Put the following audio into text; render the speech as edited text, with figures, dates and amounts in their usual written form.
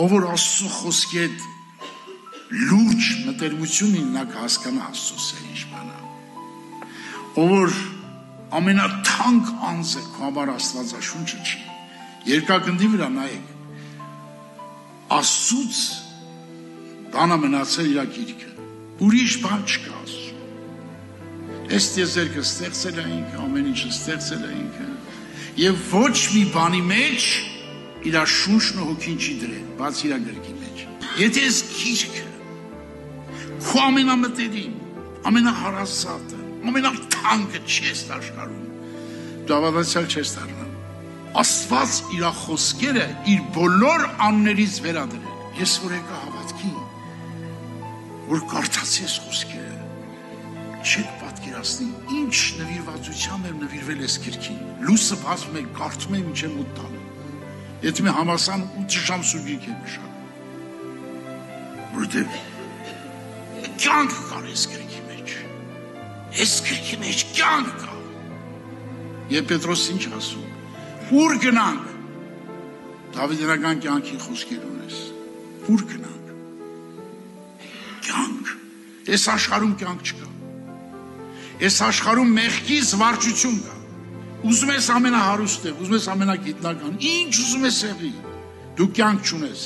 ով որ Աստծո խոսքի հետ լուրջ մտերմություն ունի, նա կհասկանա Աստծո սերը ինչ բան է, ով որ ամենաթանկ անձ է քո համար Աստվածաշունչը չի, երկակնդի վրա նայեք, Աստծուց բան է մնացել իր գիրքը, ուրիշ բան չկա Աստծո, այս տիեզերքը ստեղծել է ինքը, ամեն ինչը ստեղծել է ինքը, եւ ոչ մի բանի մեջ իր շունչն ու հոգին չի դրել, բաց իր գրքի մեջ, եթե այս գիրքը քո ամենամտերիմ, ամենահարազատը, ամենաթանկը չես աշխարհում, դու ավարտացյալ չես դառնա, Աստված իր խոսքերը իր բոլոր աններից վերադրել, ես որ եկա հավատքի, որ կարդացի այս խոսքերը, չեք պատկերացնի, ինչ նվիրվածությամբ եմ նվիրվել այս գրքին, լույսը բացում է, կարդում եմ ինչ եմ ուտ տանում, եթե մի համասան 8 ժամ սուրգիրք եմ մշակում, որտեղ կյանք կար այս գրքի մեջ, այս գրքի մեջ կյանք կա, եւ Պետրոսը ինչ ասում, ուր գնանք, Դավիթյանական կյանքի խոսքեր ունես, ուր գնանք, կյանք, այս աշխարհում կյանք չկա, այս աշխարհում մեղքի զվարճություն կա, ուզում ես ամենահարուստը, ուզում ես ամենագիտնական, ինչ ուզում ես եղի, դու կյանք չունես,